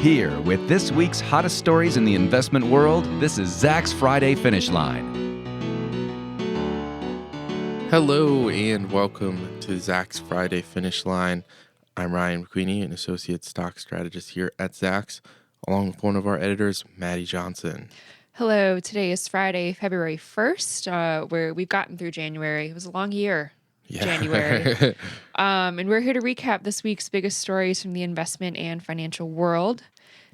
Here with this week's hottest stories in the investment world, this is Zach's Friday Finish Line. Hello and welcome to Zach's Friday Finish Line. I'm Ryan McQueenie, an associate stock strategist here at Zach's, along with one of our editors, Maddie Johnson. Hello, today is Friday, February 1st, where we've gotten through January. It was a long year, January. And we're here to recap this week's biggest stories from the investment and financial world.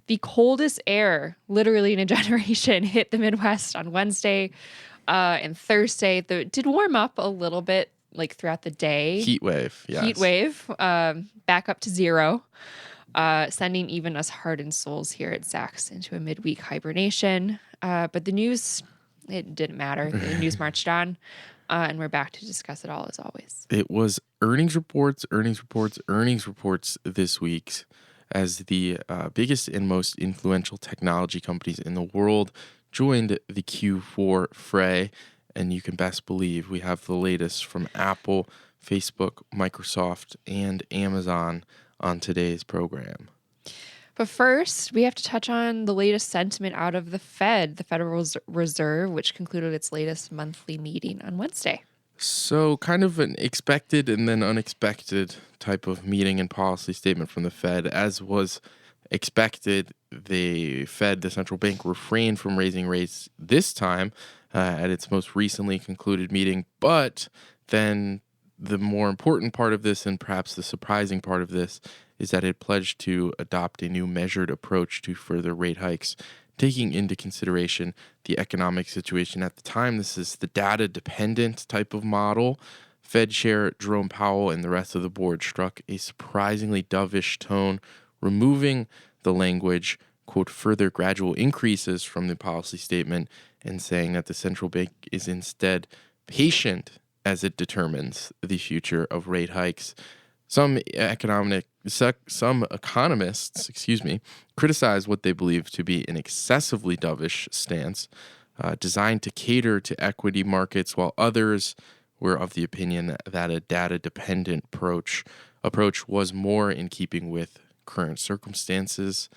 The coldest air, literally in a generation, hit the Midwest on Wednesday and Thursday. It did warm up a little bit like throughout the day. Heat wave, yes. Heat wave, back up to zero. Sending even us hardened souls here at Zach's into a midweek hibernation. But the news, it didn't matter. The news marched on, and we're back to discuss it all as always. It was earnings reports this week as the biggest and most influential technology companies in the world joined the Q4 fray. And you can best believe we have the latest from Apple, Facebook, Microsoft, and Amazon on today's program. But first, we have to touch on the latest sentiment out of the Fed, the Federal Reserve, which concluded its latest monthly meeting on Wednesday. So kind of an expected and then unexpected type of meeting and policy statement from the Fed. As was expected, the Fed, the central bank, refrained from raising rates this time at its most recently concluded meeting. But then the more important part of this, and perhaps the surprising part of this, is that it pledged to adopt a new measured approach to further rate hikes, taking into consideration the economic situation at the time. This is the data-dependent type of model. Fed Chair Jerome Powell and the rest of the board struck a surprisingly dovish tone, removing the language, quote, further gradual increases from the policy statement, and saying that the central bank is instead patient as it determines the future of rate hikes. Some economists, criticize what they believe to be an excessively dovish stance designed to cater to equity markets, while others were of the opinion that a data-dependent approach was more in keeping with current circumstances.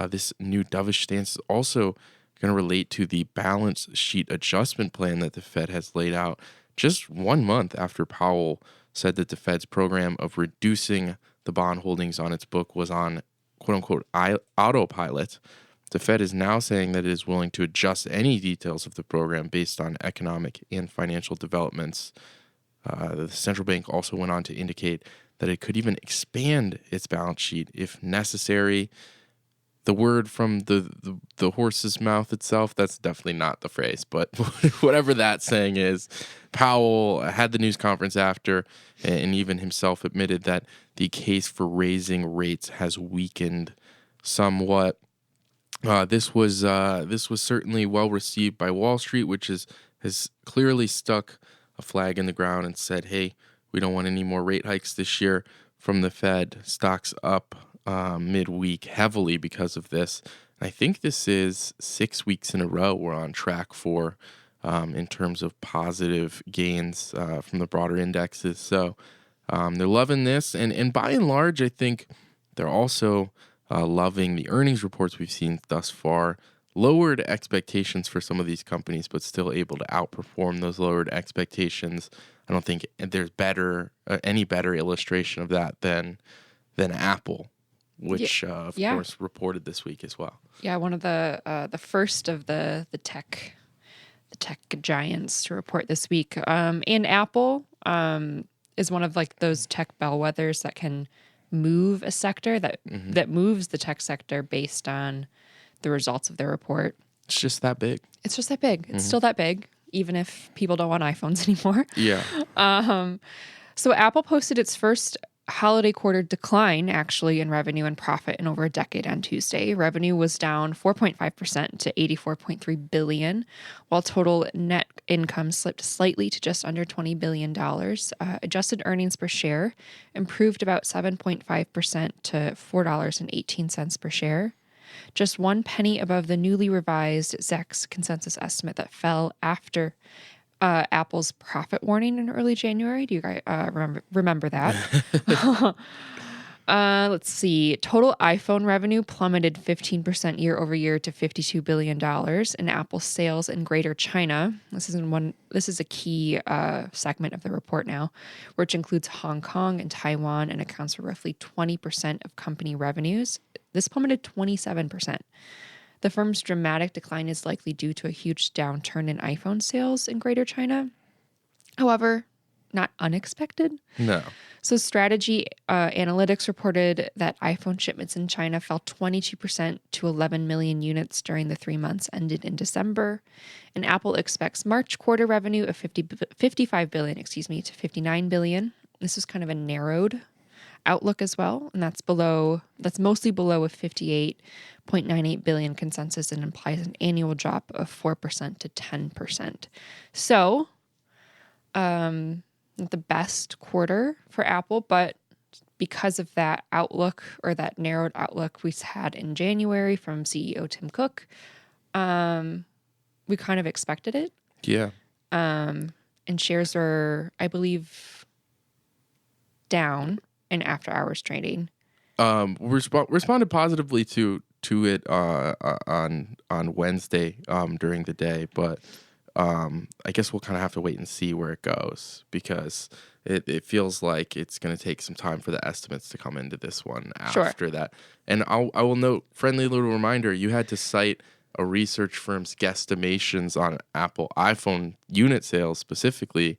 This new dovish stance is also going to relate to the balance sheet adjustment plan that the Fed has laid out just 1 month after Powell said that the Fed's program of reducing the bond holdings on its book was on, quote-unquote, autopilot. The Fed is now saying that it is willing to adjust any details of the program based on economic and financial developments. The central bank also went on to indicate that it could even expand its balance sheet if necessary. The word from the horse's mouth itself, that's definitely not the phrase, but whatever that saying is, Powell had the news conference after and even himself admitted that the case for raising rates has weakened somewhat. This was certainly well received by Wall Street, which has clearly stuck a flag in the ground and said, hey, we don't want any more rate hikes this year from the Fed. Stocks up midweek heavily because of this. And I think this is 6 weeks in a row we're on track for in terms of positive gains from the broader indexes. So they're loving this. And by and large, I think they're also loving the earnings reports we've seen thus far. Lowered expectations for some of these companies, but still able to outperform those lowered expectations. I don't think there's any better illustration of that than Apple, which of course reported this week as well. Yeah, one of the first of the tech giants to report this week. And Apple is one of like those tech bellwethers that can move a sector that moves the tech sector based on the results of their report. It's just that big. It's still that big, even if people don't want iPhones anymore. Yeah. So Apple posted its first holiday quarter decline, actually, in revenue and profit in over a decade on Tuesday. Revenue was down 4.5% to $84.3 billion, while total net income slipped slightly to just under $20 billion. Adjusted earnings per share improved about 7.5% to $4.18 per share. Just 1 penny above the newly revised Zach's consensus estimate that fell after Apple's profit warning in early January. Do you guys remember that? Let's see. Total iPhone revenue plummeted 15% year over year to $52 billion. And Apple sales in Greater China, this is a key segment of the report now, which includes Hong Kong and Taiwan and accounts for roughly 20% of company revenues. This plummeted 27%. The firm's dramatic decline is likely due to a huge downturn in iPhone sales in Greater China. However, not unexpected. No. So Strategy Analytics reported that iPhone shipments in China fell 22% to 11 million units during the 3 months ended in December. And Apple expects March quarter revenue of $55 billion, to $59 billion. This is kind of a narrowed outlook as well, and that's mostly below a $58.98 billion consensus and implies an annual drop of 4% to 10%. So, not the best quarter for Apple, but because of that outlook or that narrowed outlook we had in January from CEO Tim Cook, we kind of expected it. Yeah. And shares are, I believe, down in after hours trading. Responded positively to it on Wednesday during the day, but I guess we'll kind of have to wait and see where it goes, because it feels like it's going to take some time for the estimates to come into this one after that. And I will note, friendly little reminder, you had to cite a research firm's guesstimations on Apple iPhone unit sales specifically,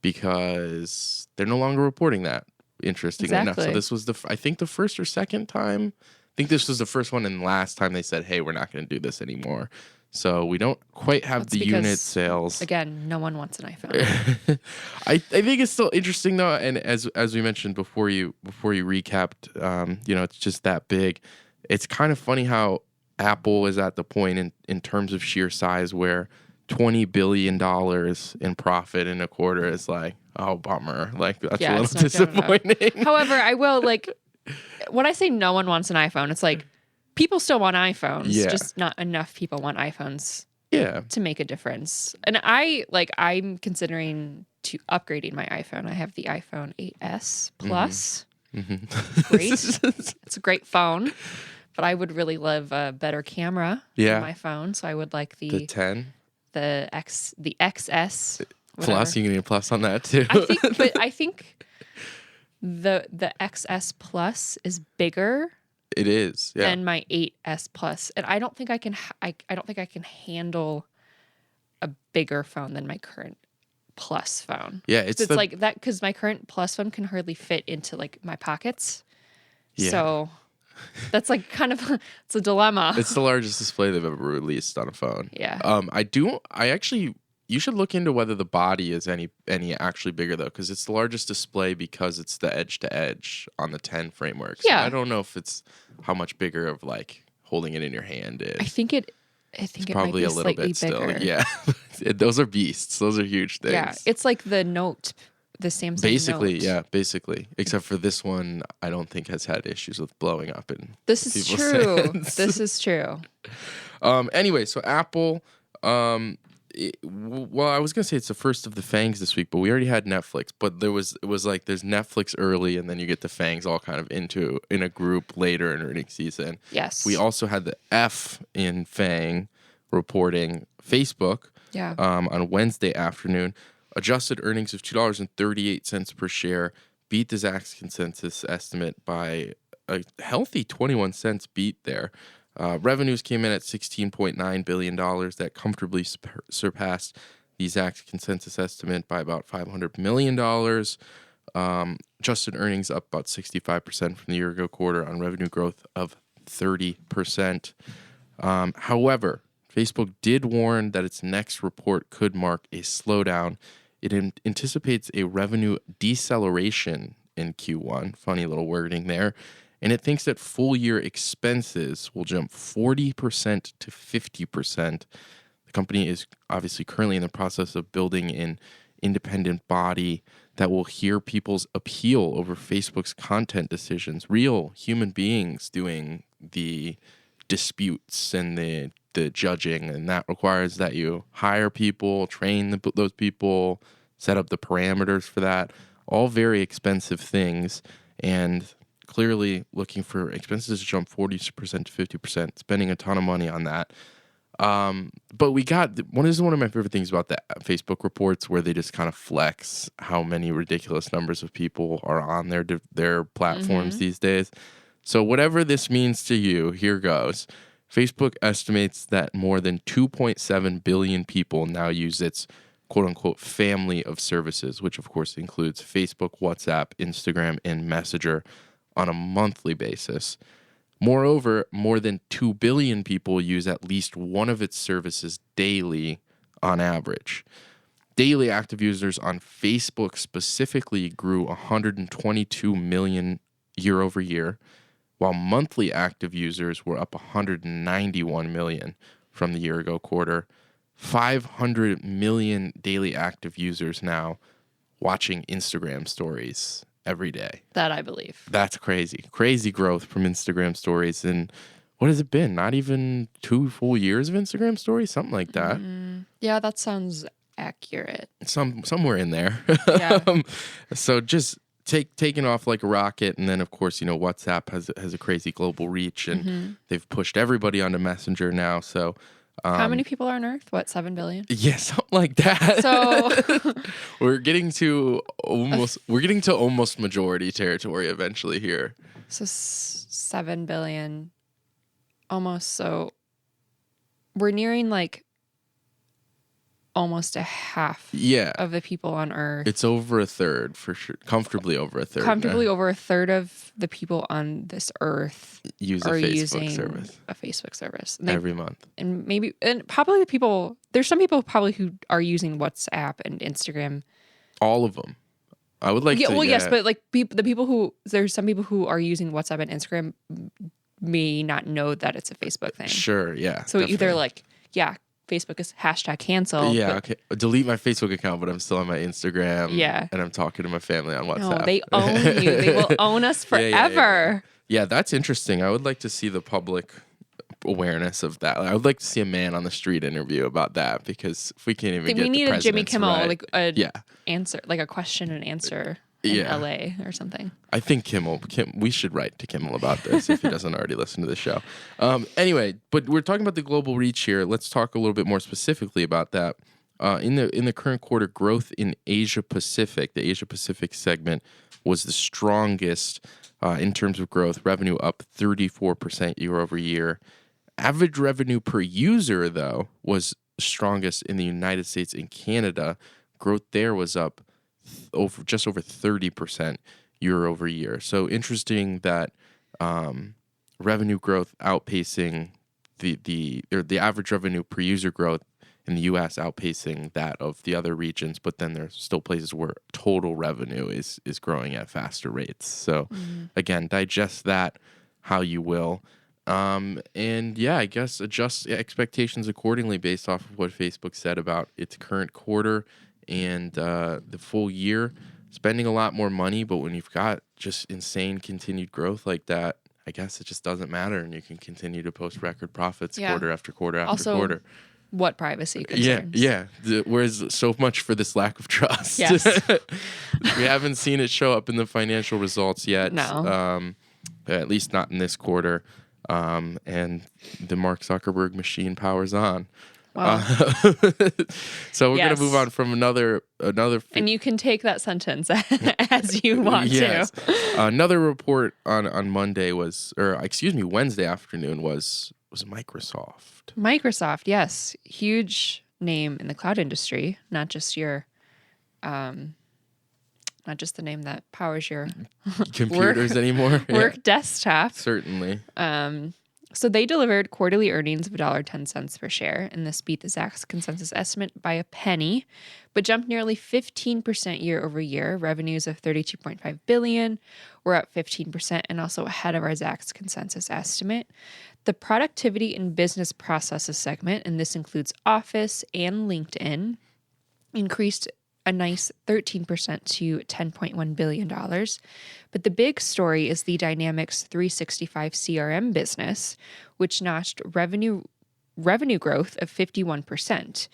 because they're no longer reporting that, interestingly enough. So this was I think the first or second time. I think this was the first one and last time they said, hey, we're not going to do this anymore. So we don't quite have the unit sales. Again, no one wants an iPhone. I think it's still interesting though, and as we mentioned before you recapped, it's just that big. It's kind of funny how Apple is at the point in terms of sheer size where $20 billion in profit in a quarter is like, oh, bummer. Like, that's a little disappointing. However, I will, when I say no one wants an iPhone, it's like, people still want iPhones, just not enough people want iPhones to make a difference. And I'm considering upgrading my iPhone. I have the iPhone 8S Plus. Mm-hmm. Great. It's a great phone, but I would really love a better camera on my phone. So I would like the 10, the XS Plus. You can get a plus on that too. I think the XS Plus is bigger. It is, than my 8S Plus, and I don't think I can. I don't think I can handle a bigger phone than my current Plus phone. Yeah, it's like that because my current Plus phone can hardly fit into my pockets. Yeah. So that's kind of it's a dilemma. It's the largest display they've ever released on a phone. Yeah. You should look into whether the body is any actually bigger though, because it's the largest display because it's the edge to edge on the 10 framework. So I don't know if it's how much bigger of holding it in your hand is. I think it's probably might be a little bit bigger. still. Yeah, those are beasts. Those are huge things. Yeah, it's like the Note, the Samsung Note. Basically. Except for this one, I don't think has had issues with blowing up in This is true. Hands. This is true. Anyway, so Apple. Well, I was gonna say it's the first of the Fangs this week, but we already had Netflix. But it was like there's Netflix early, and then you get the Fangs all kind of in a group later in earnings season. Yes. We also had the F in Fang reporting Facebook. Yeah. On Wednesday afternoon, adjusted earnings of $2.38 per share beat the Zacks consensus estimate by a healthy 21 cents beat there. Revenues came in at $16.9 billion. That comfortably surpassed the Zacks consensus estimate by about $500 million. Adjusted earnings up about 65% from the year-ago quarter on revenue growth of 30%. However, Facebook did warn that its next report could mark a slowdown. It anticipates a revenue deceleration in Q1. Funny little wording there. And it thinks that full-year expenses will jump 40% to 50%. The company is obviously currently in the process of building an independent body that will hear people's appeal over Facebook's content decisions, real human beings doing the disputes and the judging, and that requires that you hire people, train those people, set up the parameters for that, all very expensive things. And clearly looking for expenses to jump 40% to 50%, spending a ton of money on that. But we got one of my favorite things about the Facebook reports, where they just kind of flex how many ridiculous numbers of people are on their platforms these days. So whatever this means to you, here goes. Facebook estimates that more than 2.7 billion people now use its quote-unquote family of services, which of course includes Facebook, WhatsApp, Instagram, and Messenger on a monthly basis. Moreover, more than 2 billion people use at least one of its services daily on average. Daily active users on Facebook specifically grew 122 million year over year, while monthly active users were up 191 million from the year ago quarter. 500 million daily active users now watching Instagram stories every day. That I believe. That's crazy. Crazy growth from Instagram stories. And what has it been? Not even 2 full years of Instagram stories? Something like that. Yeah, that sounds accurate. Somewhere in there. Yeah. So just taking off like a rocket. And then, of course, WhatsApp has a crazy global reach, and they've pushed everybody onto Messenger now. So how many people are on Earth? What, 7 billion? yeah, something like that. So we're getting to almost majority territory eventually here. So 7 billion, almost. So we're nearing like almost a half of the people on Earth. It's over a third for sure. Comfortably over a third. Comfortably over a third of the people on this Earth are using a Facebook service every month. And probably there's some people probably who are using WhatsApp and Instagram. All of them. I would like to. Well, yes, but like there's some people who are using WhatsApp and Instagram may not know that it's a Facebook thing. Sure, yeah. So either Facebook is #cancel. Yeah, okay. Delete my Facebook account, but I'm still on my Instagram. Yeah. And I'm talking to my family on WhatsApp. No, they own you. They will own us forever. Yeah, that's interesting. I would like to see the public awareness of that. I would like to see a man on the street interview about that, because if we can't even we need a Jimmy Kimmel, right, answer, like a question and answer in LA or something. I think we should write to Kimmel about this if he doesn't already listen to the show. Anyway, but we're talking about the global reach here. Let's talk a little bit more specifically about that. In the current quarter, growth in Asia Pacific, the Asia Pacific segment, was the strongest in terms of growth. Revenue up 34% year over year. Average revenue per user, though, was strongest in the United States and Canada. Growth there was up just over 30% year over year. So interesting that revenue growth outpacing the average revenue per user growth in the U.S. outpacing that of the other regions, but then there's still places where total revenue is growing at faster rates. So again, digest that how you will. And yeah, I guess adjust expectations accordingly based off of what Facebook said about its current quarter and the full year. Spending a lot more money, but when you've got just insane continued growth like that, I guess it just doesn't matter, and you can continue to post record profits quarter after quarter after quarter. What privacy concerns? Yeah. Whereas so much for this lack of trust. Yes. We haven't seen it show up in the financial results yet. No. At least not in this quarter. And the Mark Zuckerberg machine powers on. Wow. So we're going to move on from another. And you can take that sentence as you want to. Another report on Monday Wednesday afternoon was Microsoft. Microsoft, yes, huge name in the cloud industry. Not just the name that powers your computers anymore. Work desktop. Certainly. So they delivered quarterly earnings of $1.10 per share, and this beat the Zacks consensus estimate by a penny, but jumped nearly 15% year over year. Revenues of $32.5 billion were up 15% and also ahead of our Zacks consensus estimate. The productivity and business processes segment, and this includes Office and LinkedIn, increased a nice 13% to $10.1 billion. But the big story is the Dynamics 365 CRM business, which notched revenue growth of 51%.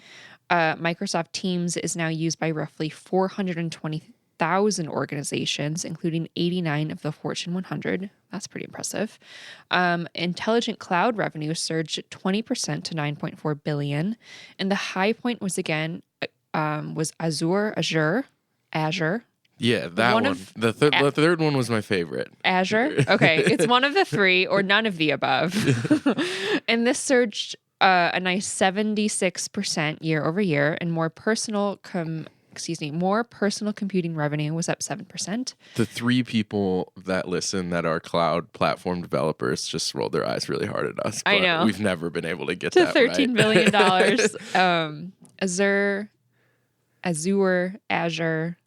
Microsoft Teams is now used by roughly 420,000 1,000 organizations, including 89 of the Fortune 100. That's pretty impressive. Intelligent cloud revenue surged 20% to $9.4 billion. And the high point was was Azure. Yeah, that One one. of- The third one was my favorite. Azure. Okay. It's one of the three or none of the above. And this surged a nice 76% year over year, and more personal computing revenue was up 7%. The three people that listen that are cloud platform developers just rolled their eyes really hard at us. I but know. We've never been able to get To that $13 right. billion. Azure.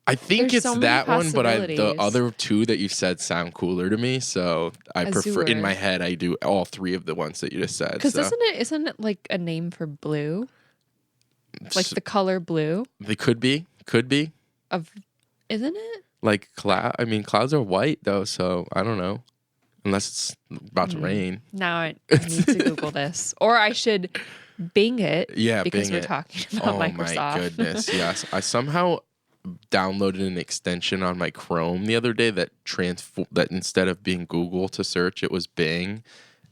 I think There's it's so many that one, but the possibilities. other two that you said sound cooler to me. So I prefer, in Azure. my head, I do all three of the ones that you just said. Because So. isn't it like a name for blue? Like the color blue They could be. isn't it? Like cloud. I mean, clouds are white though, so I don't know. Unless it's about to rain. Now I need to Google this, or I should Bing it. Yeah, because Bing we're it. talking about Microsoft. Oh my goodness, yes. I somehow downloaded an extension on my Chrome the other day that that instead of being Google to search, it was Bing,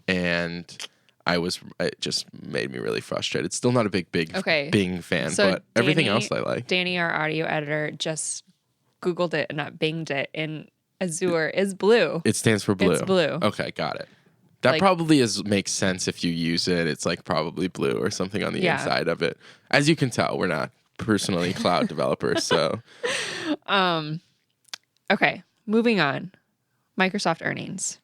and it just made me really frustrated. Still not a big Okay. Bing fan, So but everything else I like. Danny, our audio editor, just Googled it and not Binged it, and Azure is blue. It stands for blue. It's blue. Okay, got it. That probably makes sense if you use it. It's like probably blue or something on the inside of it. As you can tell, we're not personally cloud developers, so. Okay, moving on. Microsoft earnings.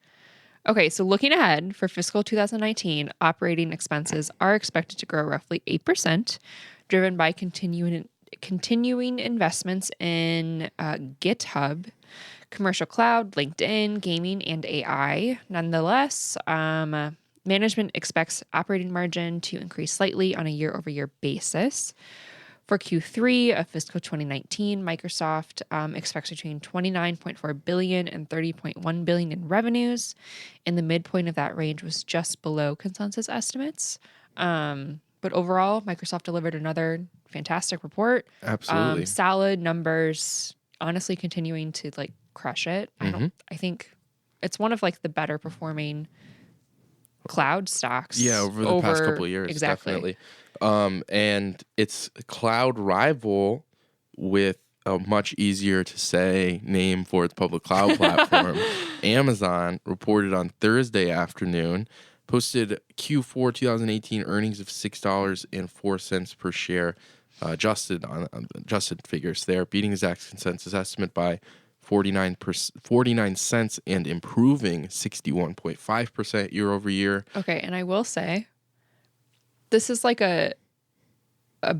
Okay, so looking ahead for fiscal 2019, operating expenses are expected to grow roughly 8%, driven by continuing investments in GitHub, commercial cloud, LinkedIn, gaming, and AI. Nonetheless, management expects operating margin to increase slightly on a year-over-year basis. For Q3 of fiscal 2019, Microsoft expects between $29.4 billion and $30.1 billion in revenues, and the midpoint of that range was just below consensus estimates. But overall, Microsoft delivered another fantastic report. Absolutely. Solid numbers, honestly continuing to crush it. I think it's one of the better performing cloud stocks. Yeah, over the past couple of years, exactly. definitely. And it's a cloud rival with a much easier to say name for its public cloud platform. Amazon reported on Thursday afternoon, posted Q4 2018 earnings of $6.04 per share, adjusted figures there, beating Zach's consensus estimate by 49 cents and improving 61.5% year over year. Okay, and I will say, this is a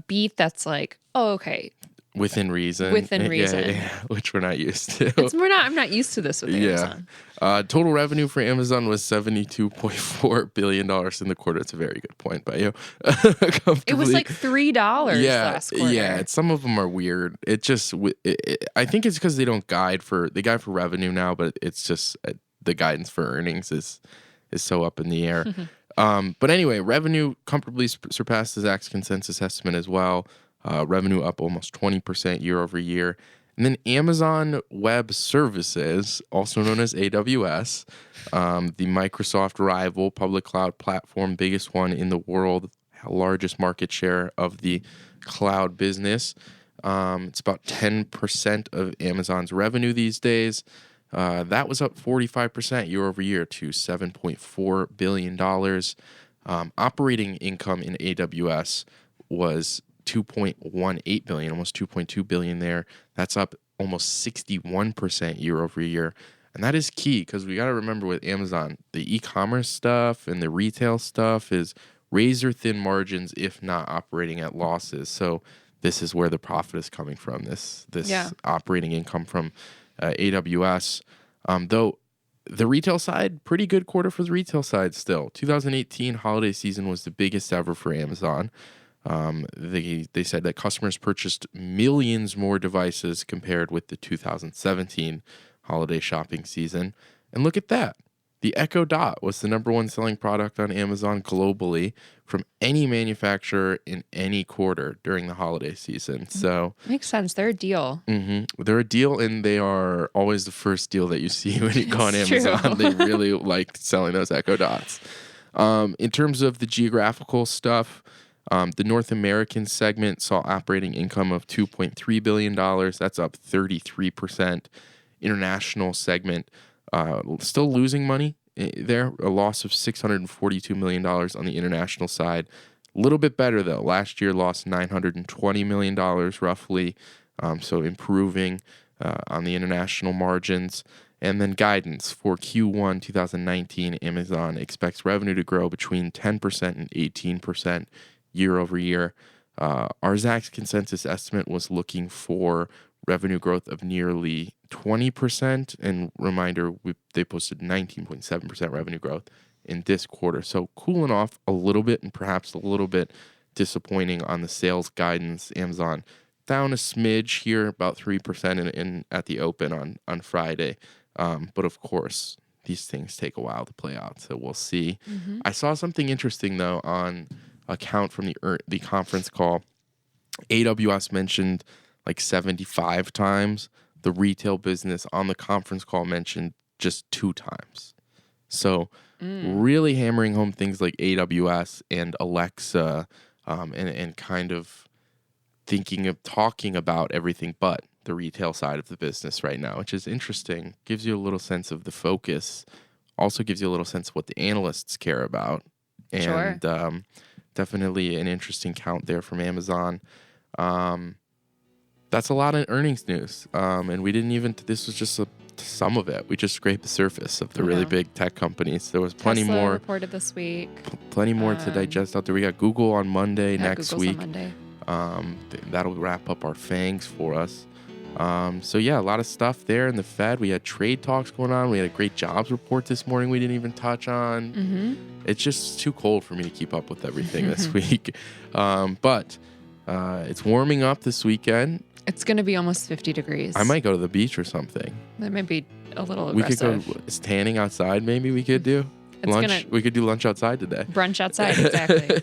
beat that's okay. Within reason. Yeah, which we're not used to. I'm not used to this with Amazon. Total revenue for Amazon was $72.4 billion in the quarter. It's a very good point by you. It was $3 last quarter. Yeah, some of them are weird. It just, I think it's because they guide for revenue now, but it's just the guidance for earnings is so up in the air. But anyway, revenue comfortably surpassed Zach's consensus estimate as well. Revenue up almost 20% year over year. And then Amazon Web Services, also known as AWS, the Microsoft rival public cloud platform, biggest one in the world, largest market share of the cloud business. It's about 10% of Amazon's revenue these days. That was up 45% year over year to $7.4 billion. Operating income in AWS was $2.18 billion, almost $2.2 billion there. That's up almost 61% year over year. And that is key because we got to remember with Amazon, the e-commerce stuff and the retail stuff is razor thin margins, if not operating at losses. So this is where the profit is coming from, this operating income from AWS. Though the retail side, pretty good quarter for the retail side still. 2018 holiday season was the biggest ever for Amazon. They said that customers purchased millions more devices compared with the 2017 holiday shopping season. And look at that. The Echo Dot was the number one selling product on Amazon globally from any manufacturer in any quarter during the holiday season. So Makes sense. They're a deal. they're a deal, and they are always the first deal that you see when you go on It's Amazon. true. They really like selling those Echo Dots. In terms of the geographical stuff, the North American segment saw operating income of $2.3 billion. That's up 33%. International segment still losing money there, a loss of $642 million on the international side. A little bit better, though. Last year lost $920 million roughly, so improving on the international margins. And then guidance for Q1 2019, Amazon expects revenue to grow between 10% and 18% year over year. Our Zach's consensus estimate was looking for revenue growth of nearly 20%. And reminder, they posted 19.7% revenue growth in this quarter. So cooling off a little bit and perhaps a little bit disappointing on the sales guidance. Amazon down a smidge here, about 3% in at the open on Friday. But of course, these things take a while to play out, so we'll see. I saw something interesting, though, on account from the conference call. AWS mentioned like 75 times. The retail business on the conference call mentioned just 2 times. So really hammering home things like AWS and Alexa, and kind of talking about everything but the retail side of the business right now, which is interesting. Gives you a little sense of the focus. Also gives you a little sense of what the analysts care about. And Sure. Definitely an interesting count there from Amazon. That's a lot of earnings news. And we didn't even, this was just some of it. We just scraped the surface of the really big tech companies. There was plenty Tesla more. reported this week. Plenty more to digest out there. We got Google on Monday next Google's week. on Monday. That'll wrap up our fangs for us. So yeah, a lot of stuff there in the Fed. We had trade talks going on. We had a great jobs report this morning we didn't even touch on. It's just too cold for me to keep up with everything this week. But it's warming up this weekend. It's going to be almost 50 degrees. I might go to the beach or something. That might be a little We could aggressive. go tanning outside. Maybe we could do lunch. We could do lunch outside today. Brunch outside, exactly.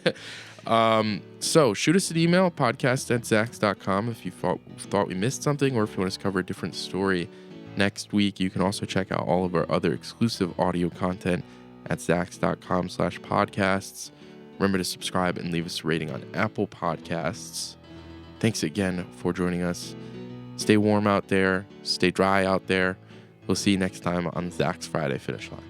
So shoot us an email, podcast@zax.com, if you thought we missed something, or if you want us to cover a different story next week. You can also check out all of our other exclusive audio content at zax.com/podcasts. Remember to subscribe and leave us a rating on Apple Podcasts. Thanks again for joining us. Stay warm out there. Stay dry out there. We'll see you next time on Zach's Friday Finish Line.